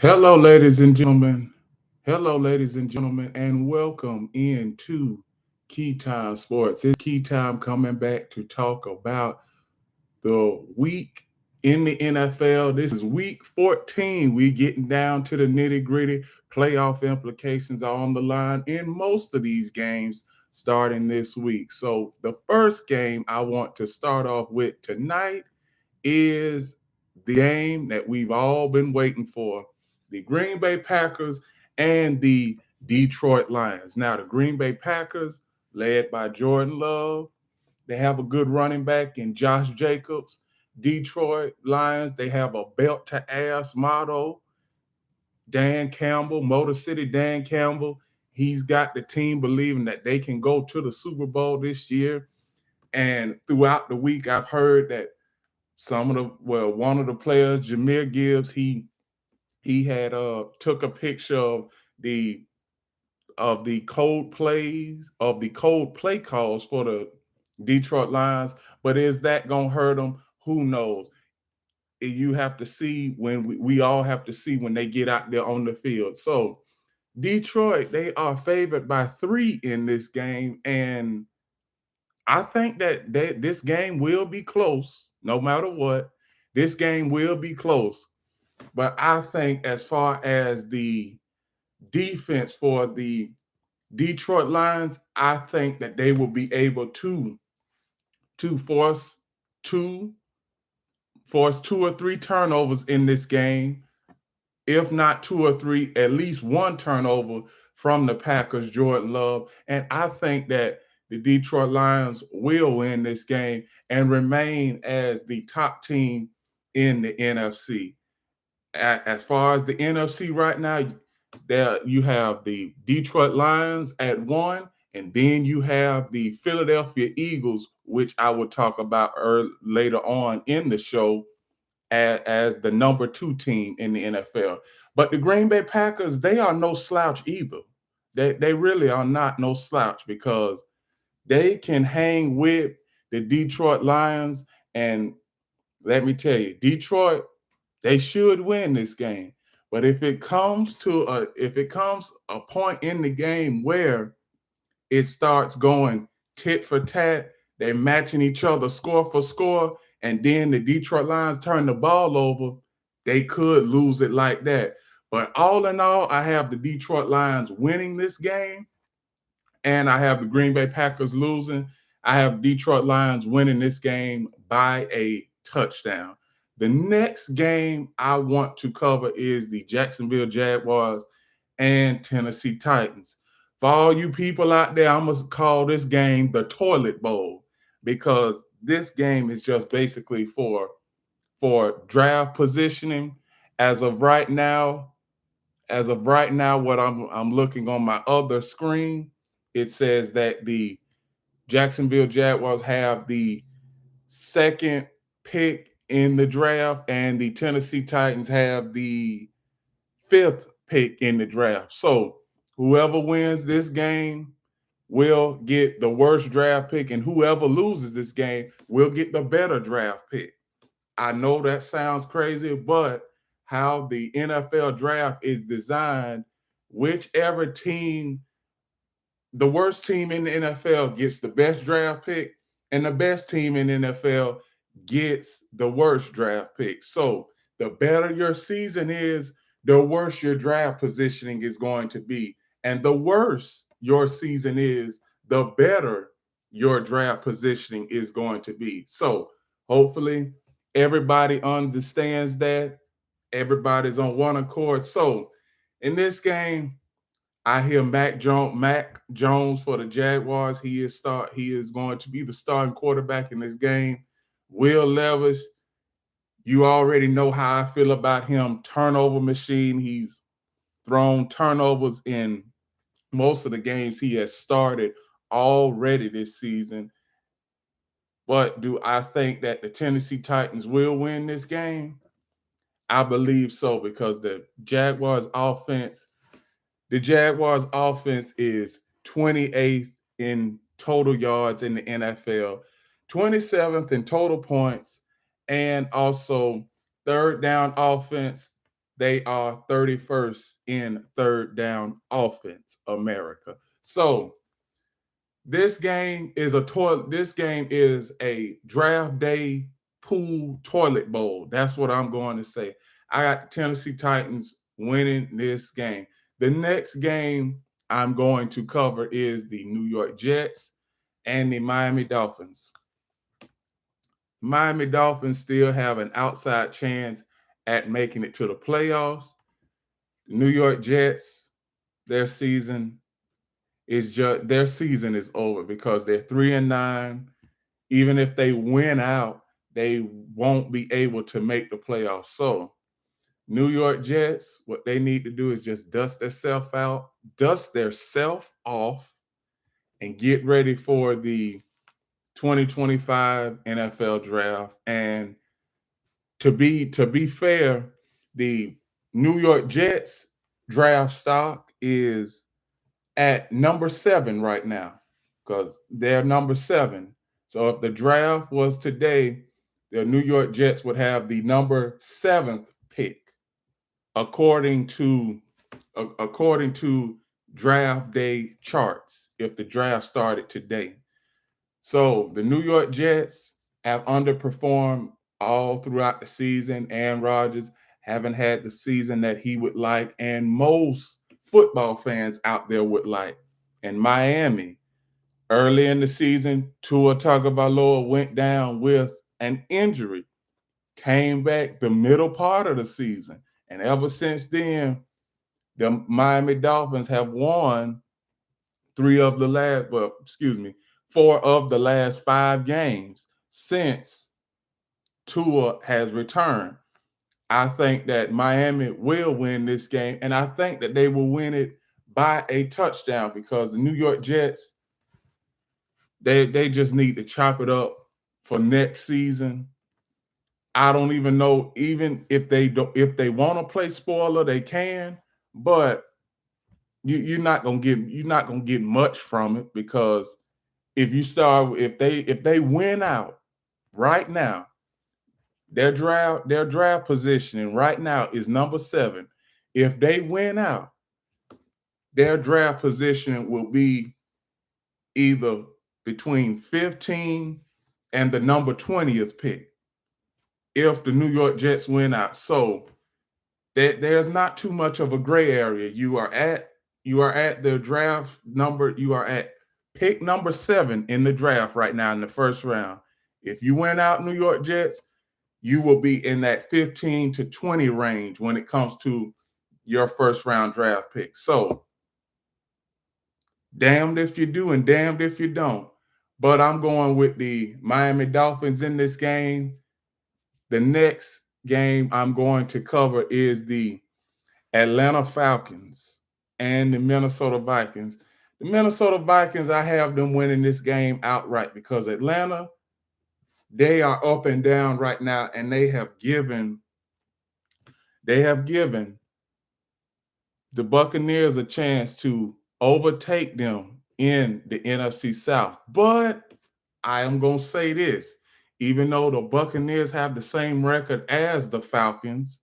Hello, ladies and gentlemen. Hello, ladies and gentlemen, and welcome into Key Time Sports. It's Key Time coming back to talk about the week in the NFL. This is week 14. We're getting down to the nitty gritty. Playoff implications are on the line in most of these games starting this week. So, the first game I want to start off with tonight is the game that we've all been waiting for, the Green Bay Packers and the Detroit Lions. Now, the Green Bay Packers, led by Jordan Love, they have a good running back in Josh Jacobs. Detroit Lions, they have a belt to ass motto. Dan Campbell, Motor City Dan Campbell, he's got the team believing that they can go to the Super Bowl this year. And throughout the week, I've heard that one of the players, Jameer Gibbs, he had took a picture the of the cold play calls for the Detroit Lions. But is that gonna hurt them? Who knows? You have to see when we all have to see when they get out there on the field. So Detroit, they are favored by 3 in this game, and I think that this game will be close, no matter what. This game will be close. But I think as far as the defense for the Detroit Lions, I think that they will be able to two force 2 or 3 turnovers in this game. If not 2 or 3, at least one turnover from the Packers, Jordan Love. And I think that the Detroit Lions will win this game and remain as the top team in the NFC. As far as the NFC right now, there you have the Detroit Lions at 1, and then you have the Philadelphia Eagles, which I will talk about later on in the show as the number 2 team in the NFL. But the Green Bay Packers, they are no slouch either. They really are not no slouch because they can hang with the Detroit Lions. And let me tell you, Detroit, they should win this game. But if it comes a point in the game where it starts going tit for tat, they're matching each other score for score, and then the Detroit Lions turn the ball over, they could lose it like that. But all in all, I have the Detroit Lions winning this game, and I have the Green Bay Packers losing. I have Detroit Lions winning this game by a touchdown. The next game I want to cover is the Jacksonville Jaguars and Tennessee Titans. For all you people out there, I'm going to call this game the Toilet Bowl because this game is just basically for draft positioning. As of right now, what I'm looking on my other screen, it says that the Jacksonville Jaguars have the second pick in the draft, and the Tennessee Titans have the fifth pick in the draft. So whoever wins this game will get the worst draft pick, and whoever loses this game will get the better draft pick. I know that sounds crazy, but how the NFL draft is designed, whichever team, the worst team in the NFL gets the best draft pick, and the best team in the NFL gets the worst draft pick. So the better your season is, the worse your draft positioning is going to be. And the worse your season is, the better your draft positioning is going to be. So hopefully everybody understands that. Everybody's on one accord. So in this game, I hear Mac Jones for the Jaguars. He is going to be the starting quarterback in this game. Will Levis, you already know how I feel about him. Turnover machine. He's thrown turnovers in most of the games he has started already this season. But do I think that the Tennessee Titans will win this game? I believe so because the Jaguars offense is 28th in total yards in the NFL, 27th in total points, and also third down offense. They are 31st in third down offense, America. So this game is a draft day pool toilet bowl. That's what I'm going to say. I got Tennessee Titans winning this game. The next game I'm going to cover is the New York Jets and the Miami Dolphins. Miami Dolphins still have an outside chance at making it to the playoffs. The New York Jets, their season is over because they're 3-9. Even if they win out, they won't be able to make the playoffs. So, New York Jets, what they need to do is just dust themselves off, and get ready for the 2025 NFL draft. And to be fair, the New York Jets draft stock is at number 7 right now because they're number 7. So if the draft was today, the New York Jets would have the number 7th pick according to draft day charts if the draft started today. So the New York Jets have underperformed all throughout the season. Aaron Rodgers haven't had the season that he would like, and most football fans out there would like. And Miami, early in the season, Tua Tagovailoa went down with an injury, came back the middle part of the season, and ever since then, the Miami Dolphins have won 4 of the last 5 games since Tua has returned. I think that Miami will win this game, and I think that they will win it by a touchdown because the New York Jets, they just need to chop it up for next season. I don't even know, even if they want to play spoiler, they can, but you're not gonna get much from it because if they win out right now, their draft positioning right now is number 7. If they win out, their draft position will be either between 15 and the number 20th pick if the New York Jets win out. So there's not too much of a gray area. You are at the draft number. You are at pick number 7 in the draft right now in the first round. If you win out New York Jets, you will be in that 15 to 20 range when it comes to your first round draft pick. So damned if you do and damned if you don't. But I'm going with the Miami Dolphins in this game. The next game I'm going to cover is the Atlanta Falcons and the Minnesota Vikings. The Minnesota Vikings, I have them winning this game outright because Atlanta, they are up and down right now, and they have given the Buccaneers a chance to overtake them in the NFC South. But I am going to say this, even though the Buccaneers have the same record as the Falcons,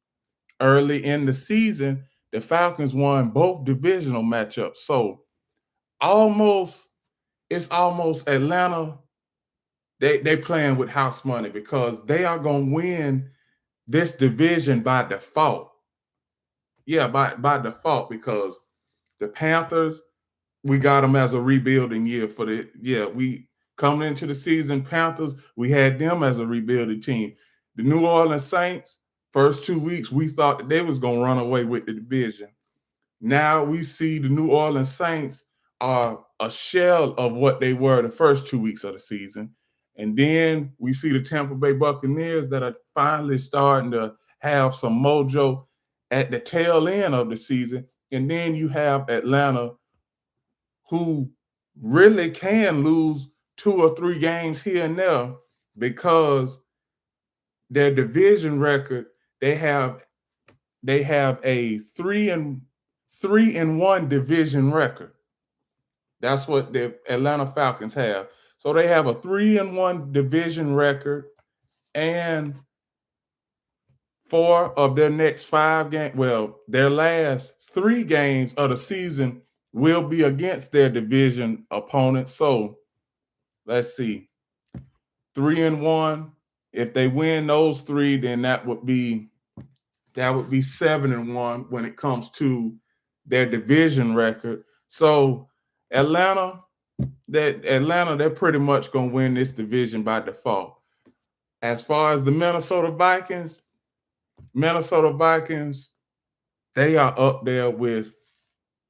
early in the season, the Falcons won both divisional matchups. So it's almost Atlanta. They playing with house money because they are going to win this division by default. Yeah, by default, because the Panthers, we got them as a rebuilding year we coming into the season, Panthers, we had them as a rebuilding team. The New Orleans Saints, first 2 weeks, we thought that they was going to run away with the division. Now we see the New Orleans Saints are a shell of what they were the first 2 weeks of the season. And then we see the Tampa Bay Buccaneers that are finally starting to have some mojo at the tail end of the season. And then you have Atlanta, who really can lose 2 or 3 games here and there because their division record, they have a 3-1 division record. That's what the Atlanta Falcons have. So they have a 3-1 division record, and 4 of their next 5 games, well, their last 3 games of the season will be against their division opponents. So let's see, 3-1. If they win those 3, then that would be 7-1 when it comes to their division record. So Atlanta, they're pretty much gonna win this division by default. As far as the Minnesota Vikings, they are up there with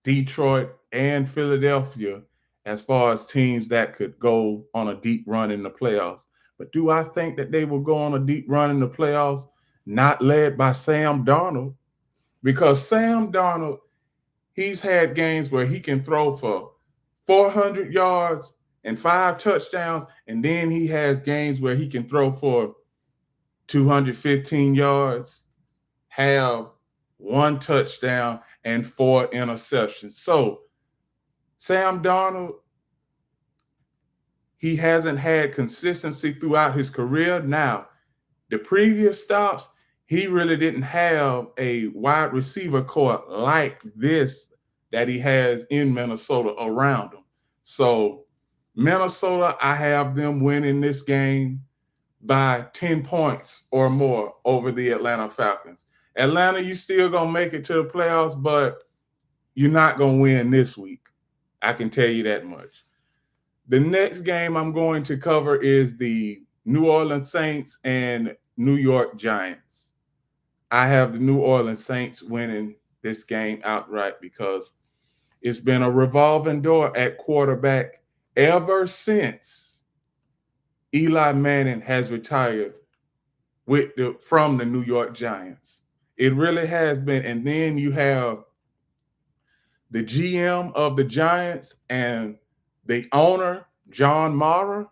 Detroit and Philadelphia as far as teams that could go on a deep run in the playoffs. But do I think that they will go on a deep run in the playoffs, not led by Sam Darnold? Because Sam Darnold, he's had games where he can throw for 400 yards and 5 touchdowns, and then he has games where he can throw for 215 yards, have 1 touchdown, and 4 interceptions. So Sam Darnold, he hasn't had consistency throughout his career. Now, the previous stops, he really didn't have a wide receiver core like this that he has in Minnesota around him. So Minnesota, I have them winning this game by 10 points or more over the Atlanta Falcons. Atlanta, you still going to make it to the playoffs, but you're not going to win this week. I can tell you that much. The next game I'm going to cover is the New Orleans Saints and New York Giants. I have the New Orleans Saints winning this game outright because it's been a revolving door at quarterback ever since Eli Manning has retired from the New York Giants. It really has been. And then you have the GM of the Giants and the owner, John Mara.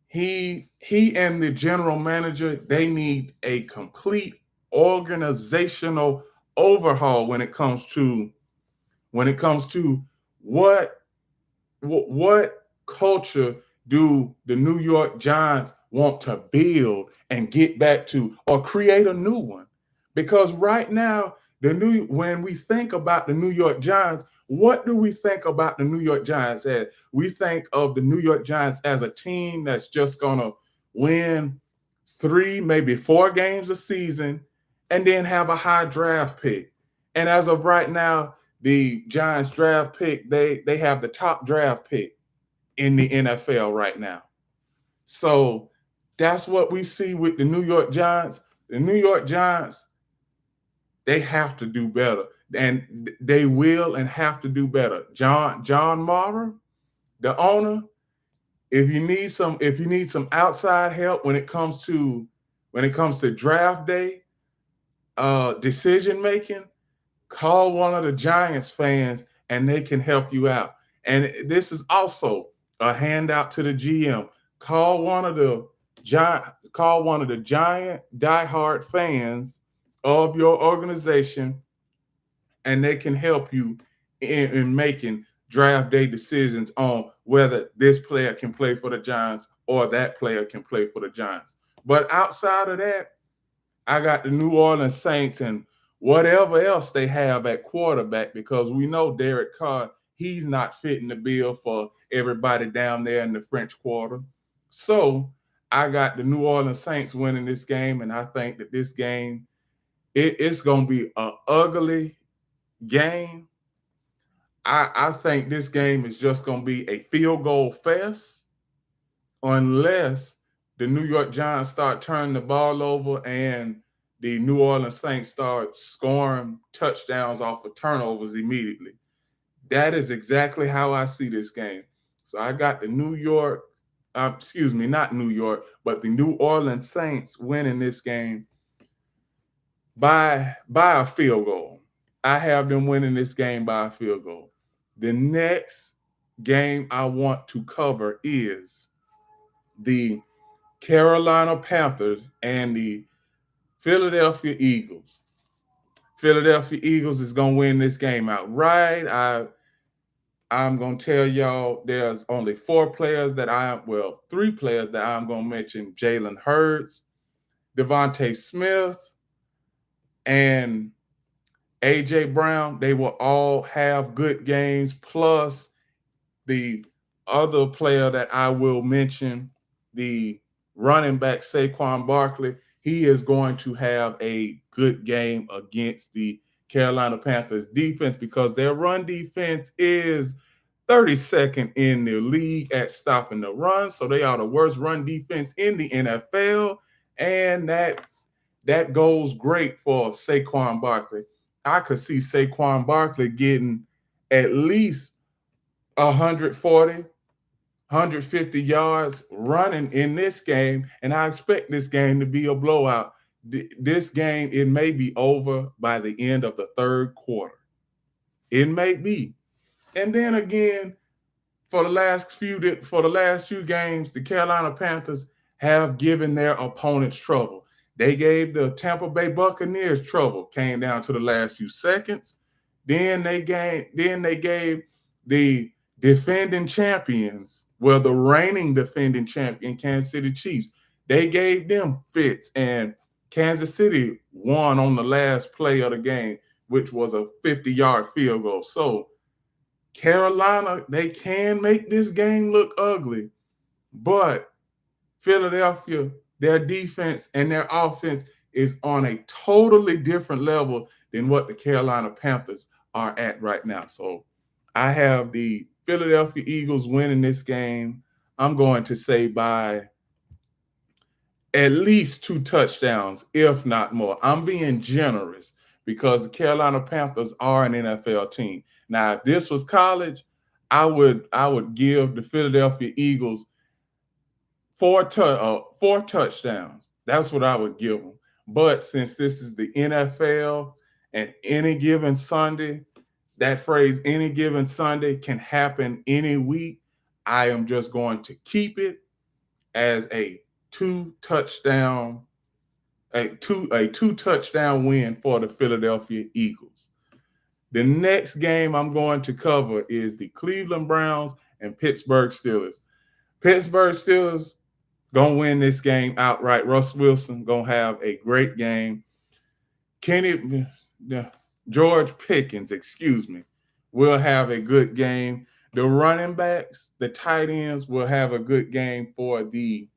He and the general manager, they need a complete organizational overhaul when it comes to what culture do the New York Giants want to build and get back to, or create a new one. Because right now, when we think about the New York Giants, what do we think about the New York Giants as? We think of the New York Giants as a team that's just going to win 3, maybe 4 games a season and then have a high draft pick. And as of right now, the Giants draft pick, they have the top draft pick in the NFL right now. So that's what we see with the New York Giants. The New York Giants, they have to do better, and they will and have to do better. John Mara, the owner, if you need some outside help when it comes to draft day, decision making, call one of the Giants fans and they can help you out. And this is also a handout to the GM. Call one of the Giant diehard fans of your organization, and they can help you in making draft day decisions on whether this player can play for the Giants or that player can play for the Giants. But outside of that, I got the New Orleans Saints and whatever else they have at quarterback, because we know Derek Carr, he's not fitting the bill for everybody down there in the French Quarter. So I got the New Orleans Saints winning this game, and I think that this game, it's going to be an ugly game. I think this game is just going to be a field goal fest unless the New York Giants start turning the ball over and the New Orleans Saints start scoring touchdowns off of turnovers immediately. That is exactly how I see this game. So I got the not New York, but the New Orleans Saints winning this game by a field goal. I have them winning this game by a field goal. The next game I want to cover is the Carolina Panthers and the Philadelphia Eagles. Philadelphia Eagles is going to win this game outright. I'm going to tell y'all there's only 3 players that I'm going to mention. Jalen Hurts, Devontae Smith, and A.J. Brown, they will all have good games. Plus, the other player that I will mention, the running back Saquon Barkley, he is going to have a good game against the Carolina Panthers defense because their run defense is 32nd in the league at stopping the run. So they are the worst run defense in the NFL. And that goes great for Saquon Barkley. I could see Saquon Barkley getting at least 140, 150 yards running in this game, and I expect this game to be a blowout. This game, it may be over by the end of the third quarter. It may be. And then again, for the last few games, the Carolina Panthers have given their opponents trouble. They gave the Tampa Bay Buccaneers trouble. Came down to the last few seconds. Then they gave the defending champions, well, the reigning defending champion, Kansas City Chiefs. They gave them fits, and Kansas City won on the last play of the game, which was a 50-yard field goal. So Carolina, they can make this game look ugly, but Philadelphia, their defense and their offense is on a totally different level than what the Carolina Panthers are at right now. So I have the Philadelphia Eagles winning this game. I'm going to say by at least 2 touchdowns, if not more. I'm being generous because the Carolina Panthers are an NFL team. Now, if this was college, I would give the Philadelphia Eagles 4 touchdowns. That's what I would give them. But since this is the NFL and any given Sunday, that phrase "any given Sunday" can happen any week, I am just going to keep it as a 2 touchdown win for the Philadelphia Eagles. The next game I'm going to cover is the Cleveland Browns and Pittsburgh Steelers. Pittsburgh Steelers gonna win this game outright. Russ Wilson gonna have a great game. George Pickens, will have a good game. The running backs, the tight ends will have a good game for the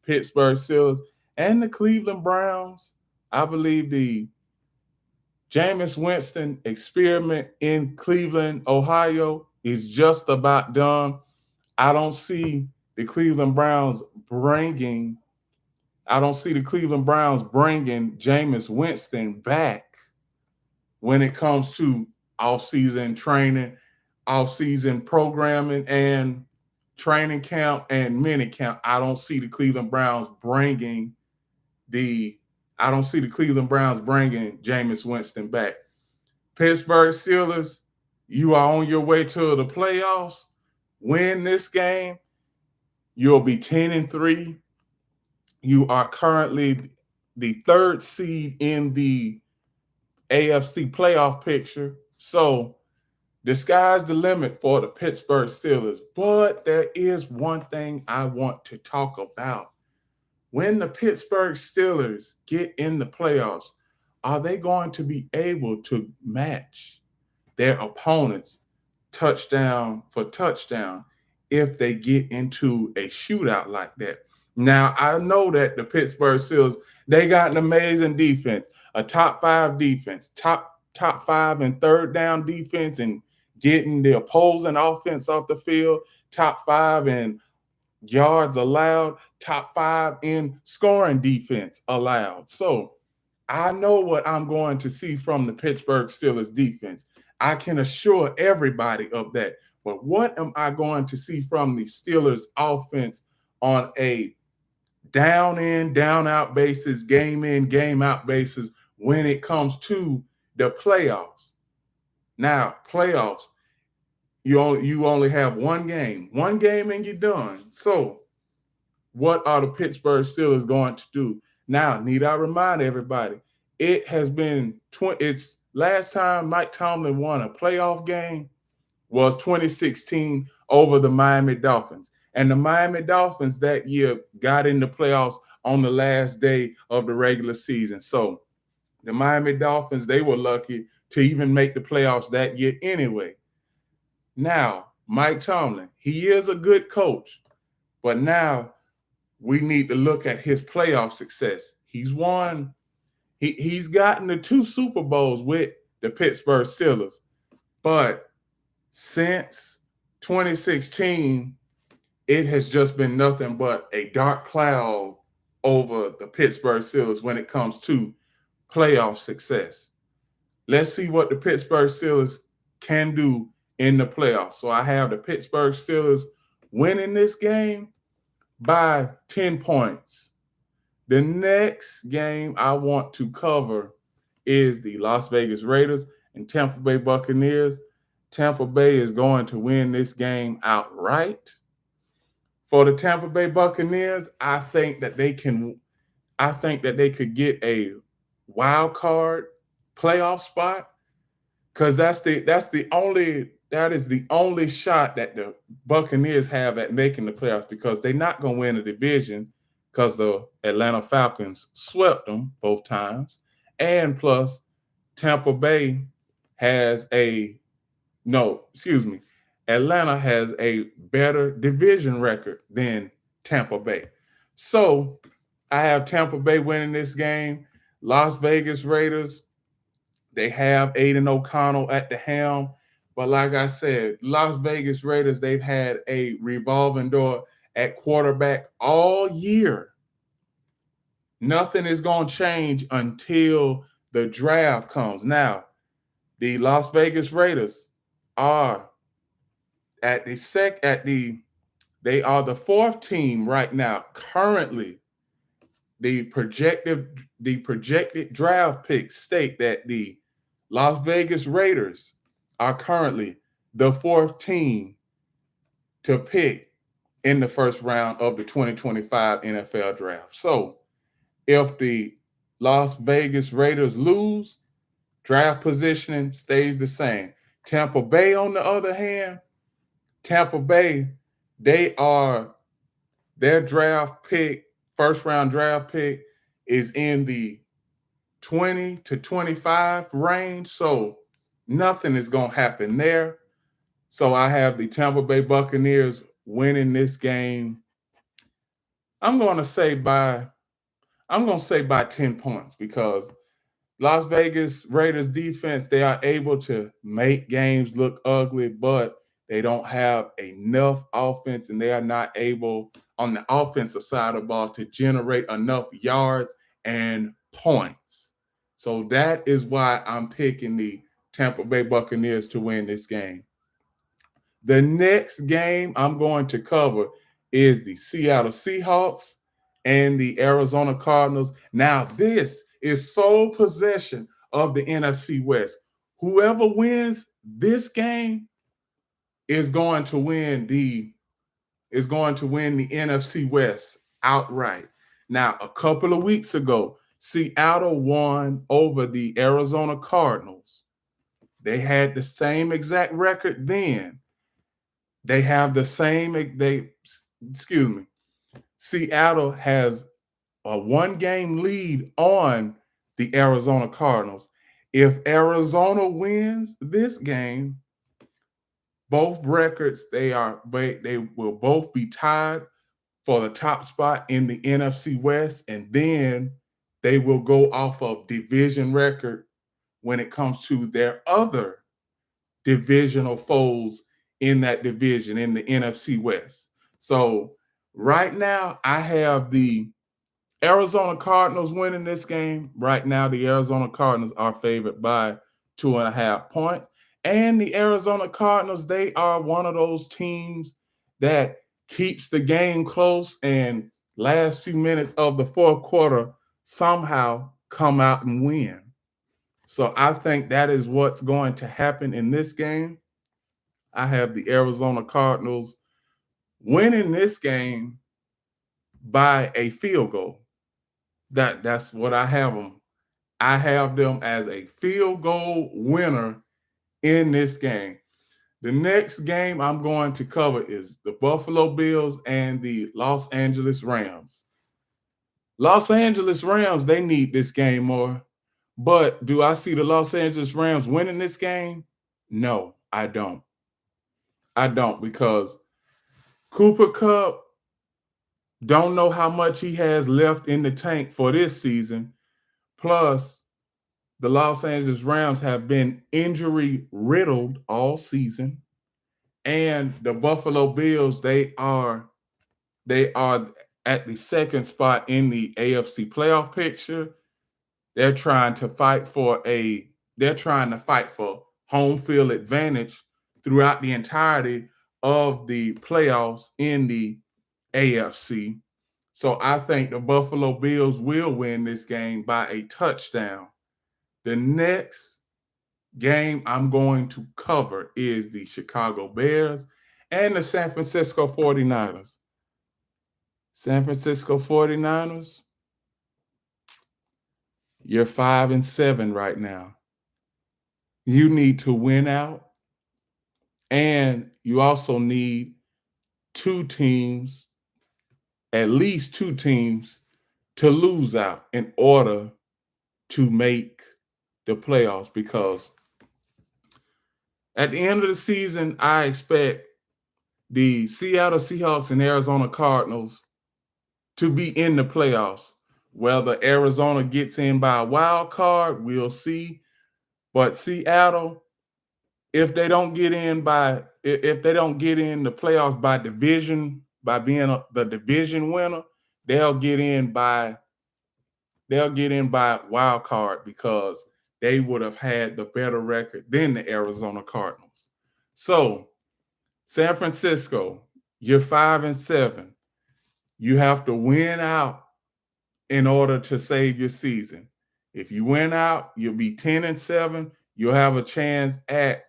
Pittsburgh Steelers and the Cleveland Browns. I believe the Jameis Winston experiment in Cleveland, Ohio is just about done. I don't see the Cleveland Browns bringing Jameis Winston back when it comes to off-season training, off-season programming, and training camp and mini camp. I don't see the Cleveland Browns bringing Jameis Winston back. Pittsburgh Steelers, you are on your way to the playoffs. Win this game, you'll be 10-3. You are currently the 3rd seed in the AFC playoff picture. So the sky's the limit for the Pittsburgh Steelers. But there is one thing I want to talk about. When the Pittsburgh Steelers get in the playoffs, are they going to be able to match their opponents touchdown for touchdown if they get into a shootout like that? Now, I know that the Pittsburgh Steelers, they got an amazing defense, a top 5 defense, top 5 and third down defense, and getting the opposing offense off the field, top 5 in yards allowed, top 5 in scoring defense allowed. So I know what I'm going to see from the Pittsburgh Steelers defense. I can assure everybody of that. But what am I going to see from the Steelers offense on a down in, down out basis, game in, game out basis when it comes to the playoffs? Now, playoffs, you only have one game and you're done. So what are the Pittsburgh Steelers going to do? Now, need I remind everybody, it has been it's last time Mike Tomlin won a playoff game was 2016 over the Miami Dolphins. And the Miami Dolphins that year got in the playoffs on the last day of the regular season. So the Miami Dolphins, they were lucky to even make the playoffs that year anyway. Now, Mike Tomlin, he is a good coach, but now we need to look at his playoff success. He's gotten the 2 Super Bowls with the Pittsburgh Steelers, but since 2016, it has just been nothing but a dark cloud over the Pittsburgh Steelers when it comes to playoff success. Let's see what the Pittsburgh Steelers can do in the playoffs. So I have the Pittsburgh Steelers winning this game by 10 points. The next game I want to cover is the Las Vegas Raiders and Tampa Bay Buccaneers. Tampa Bay is going to win this game outright. For the Tampa Bay Buccaneers, I think that they could get a wild card playoff spot, because that is the only shot that the Buccaneers have at making the playoffs, because they're not going to win the division because the Atlanta Falcons swept them both times. And plus, Atlanta has a better division record than Tampa Bay. So I have Tampa Bay winning this game. Las Vegas Raiders, they have Aiden O'Connell at the helm. But like I said, Las Vegas Raiders, they've had a revolving door at quarterback all year. Nothing is going to change until the draft comes. Now, the Las Vegas Raiders are they are the 4th team right now. Currently, the projected draft picks state that the Las Vegas Raiders are currently the 4th team to pick in the first round of the 2025 NFL draft. So if the Las Vegas Raiders lose, draft positioning stays the same. Tampa Bay, on the other hand, their draft pick, first round draft pick, is in the 20 to 25 range. So nothing is going to happen there. So I have the Tampa Bay Buccaneers winning this game. I'm going to say by 10 points, because Las Vegas Raiders defense, they are able to make games look ugly, but they don't have enough offense, and they are not able on the offensive side of the ball to generate enough yards and points. So that is why I'm picking the Tampa Bay Buccaneers to win this game. The next game I'm going to cover is the Seattle Seahawks and the Arizona Cardinals. Now, this is sole possession of the NFC West. Whoever wins this game is going to win the NFC West outright. Now, a couple of weeks ago, Seattle won over the Arizona Cardinals. They had the same exact record then. Seattle has a 1-game lead on the Arizona Cardinals. If Arizona wins this game, both records, they will both be tied for the top spot in the NFC West, and then they will go off of division record when it comes to their other divisional foes in that division in the NFC West. So right now, I have the Arizona Cardinals winning this game. Right now, the Arizona Cardinals are favored by 2.5 points. And the Arizona Cardinals, they are one of those teams that keeps the game close, and last few minutes of the fourth quarter somehow come out and win. So I think that is what's going to happen in this game. I have the Arizona Cardinals winning this game by a field goal. That's what I have them. I have them as a field goal winner in this game. The next game I'm going to cover is the Buffalo Bills and the Los Angeles Rams. Los Angeles Rams, they need this game more. But do I see the Los Angeles Rams winning this game? No, I don't. I don't, because Cooper Kupp don't know how much he has left in the tank for this season. Plus, the Los Angeles Rams have been injury riddled all season. And the Buffalo Bills, they are at the second spot in the AFC playoff picture. They're trying to fight for home field advantage throughout the entirety of the playoffs in the AFC. So I think the Buffalo Bills will win this game by a touchdown. The next game I'm going to cover is the Chicago Bears and the San Francisco 49ers. San Francisco 49ers, you're 5-7 right now. You need to win out, and you also need at least two teams to lose out in order to make the playoffs, because at the end of the season, I expect the Seattle Seahawks and Arizona Cardinals to be in the playoffs. Whether Arizona gets in by a wild card, we'll see. But Seattle, if they don't get in the playoffs by division, by being the division winner, they'll get in by wild card, because they would have had the better record than the Arizona Cardinals. So, San Francisco, you're 5-7. You have to win out in order to save your season. If you win out, you'll be 10-7. You'll have a chance at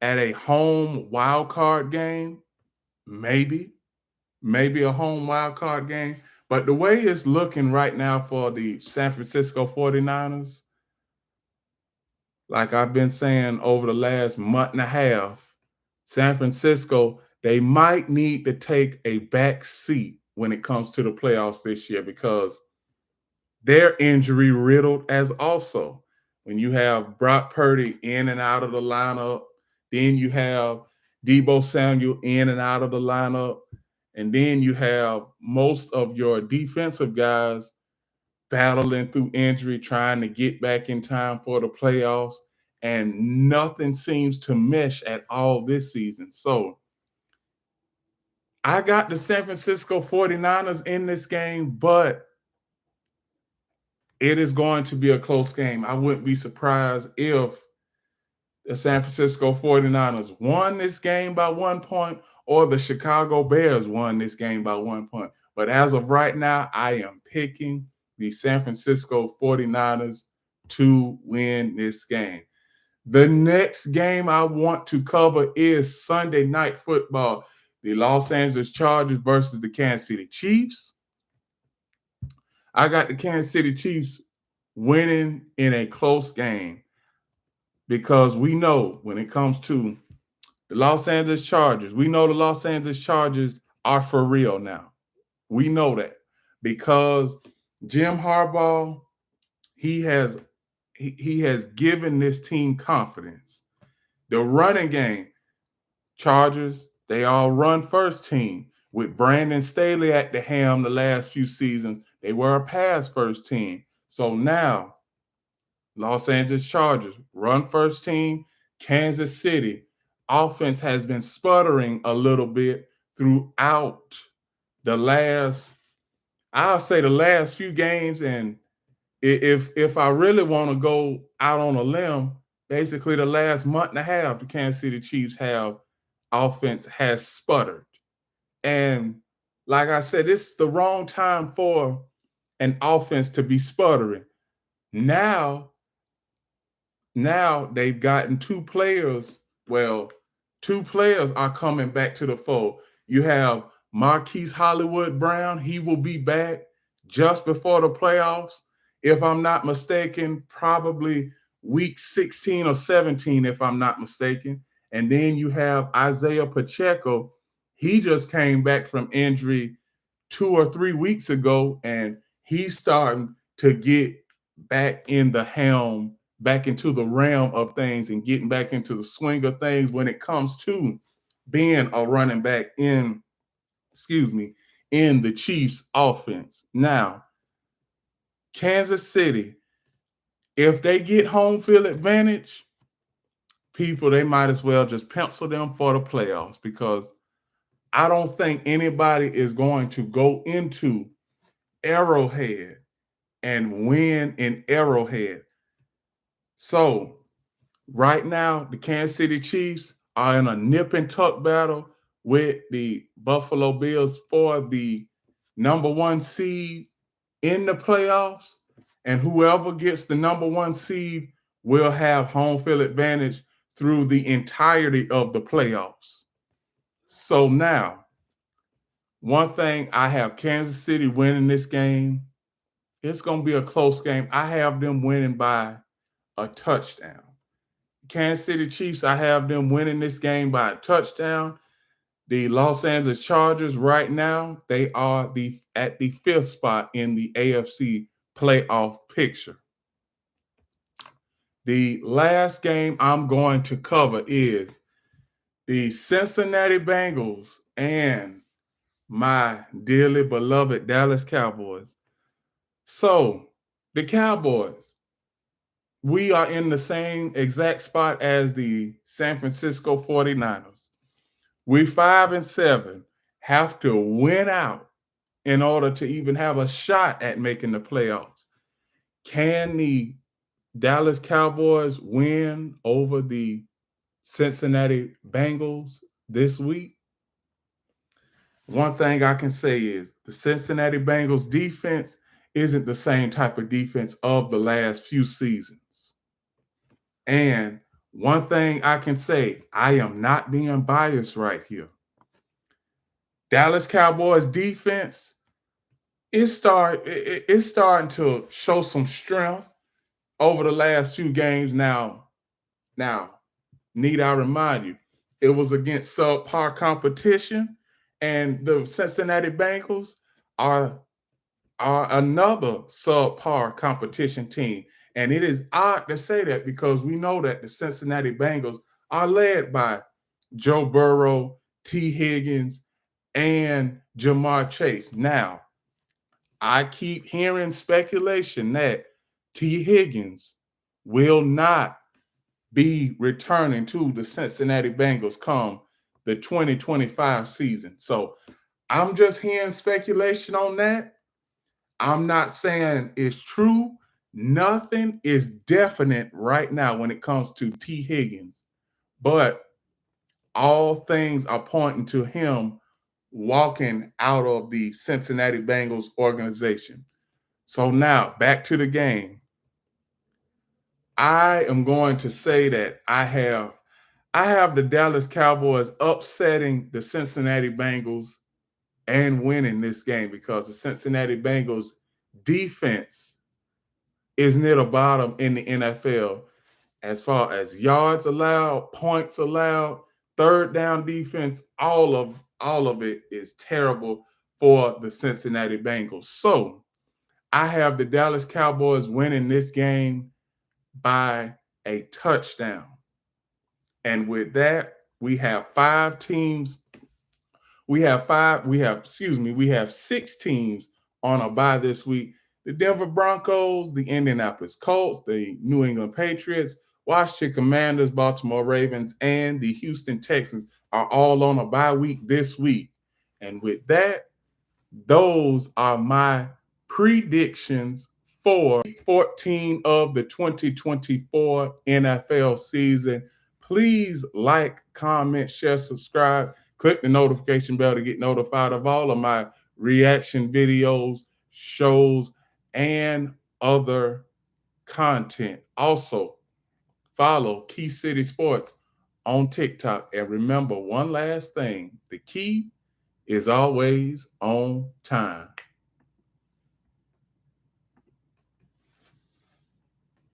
a home wild card game, maybe a home wild card game. But the way it's looking right now for the San Francisco 49ers, like I've been saying over the last month and a half, San Francisco, they might need to take a back seat when it comes to the playoffs this year, because they're injury riddled as also. When you have Brock Purdy in and out of the lineup, then you have Deebo Samuel in and out of the lineup, and then you have most of your defensive guys battling through injury, trying to get back in time for the playoffs, and nothing seems to mesh at all this season. So I got the San Francisco 49ers in this game, but it is going to be a close game. I wouldn't be surprised if the San Francisco 49ers won this game by 1 point, or the Chicago Bears won this game by 1 point. But as of right now, I am picking the San Francisco 49ers to win this game. The next game I want to cover is Sunday Night Football. The Los Angeles Chargers versus the Kansas City Chiefs. I got the Kansas City Chiefs winning in a close game, because we know when it comes to the Los Angeles Chargers, we know the Los Angeles Chargers are for real now. We know that, because Jim Harbaugh, he has given this team confidence. The running game, Chargers, they all run first team. With Brandon Staley at the helm the last few seasons, they were a pass first team. So now, Los Angeles Chargers, run first team. Kansas City, offense has been sputtering a little bit throughout the last few games. And if I really want to go out on a limb, basically the last month and a half, the Kansas City Chiefs offense has sputtered. And like I said, this is the wrong time for an offense to be sputtering. Now they've gotten two players. Well, two players are coming back to the fold. You have Marquise Hollywood Brown. He will be back just before the playoffs. If I'm not mistaken, probably week 16 or 17, if I'm not mistaken. And then you have Isaiah Pacheco. He just came back from injury 2 or 3 weeks ago, and he's starting to get back in the helm, back into the realm of things, and getting back into the swing of things when it comes to being a running back in the Chiefs offense. Now, Kansas City, if they get home field advantage, people, they might as well just pencil them for the playoffs, because I don't think anybody is going to go into Arrowhead and win in Arrowhead. So right now, the Kansas City Chiefs are in a nip and tuck battle with the Buffalo Bills for the number 1 seed in the playoffs. And whoever gets the number 1 seed will have home field advantage through the entirety of the playoffs. So now, one thing, I have Kansas City winning this game. It's going to be a close game. I have them winning by a touchdown. Kansas City Chiefs, I have them winning this game by a touchdown. The Los Angeles Chargers right now, they are at the 5th spot in the AFC playoff picture. The last game I'm going to cover is the Cincinnati Bengals and my dearly beloved Dallas Cowboys. So, the Cowboys, we are in the same exact spot as the San Francisco 49ers. We 5-7, have to win out in order to even have a shot at making the playoffs. Can the Dallas Cowboys win over the Cincinnati Bengals this week? One thing I can say is the Cincinnati Bengals defense isn't the same type of defense of the last few seasons. And one thing I can say, I am not being biased right here. Dallas Cowboys defense is starting to show some strength over the last few games. Now, need I remind you, it was against subpar competition, and the Cincinnati Bengals are another subpar competition team. And it is odd to say that, because we know that the Cincinnati Bengals are led by Joe Burrow, T. Higgins, and Jamar Chase. Now, I keep hearing speculation that T. Higgins will not be returning to the Cincinnati Bengals come the 2025 season. So I'm just hearing speculation on that. I'm not saying it's true. Nothing is definite right now when it comes to T. Higgins, but all things are pointing to him walking out of the Cincinnati Bengals organization. So now back to the game. I am going to say that I have the Dallas Cowboys upsetting the Cincinnati Bengals and winning this game, because the Cincinnati Bengals defense is near the bottom in the NFL as far as yards allowed, points allowed, third down defense. All of it is terrible for the Cincinnati Bengals. So I have the Dallas Cowboys winning this game by a touchdown. And with that, we have 5 teams. We have 6 teams on a bye this week. The Denver Broncos, the Indianapolis Colts, the New England Patriots, Washington Commanders, Baltimore Ravens, and the Houston Texans are all on a bye week this week. And with that, those are my predictions for week 14 of the 2024 NFL season. Please like, comment, share, subscribe. Click the notification bell to get notified of all of my reaction videos, shows, and other content. Also, follow Key City Sports on TikTok. And remember one last thing, the key is always on time.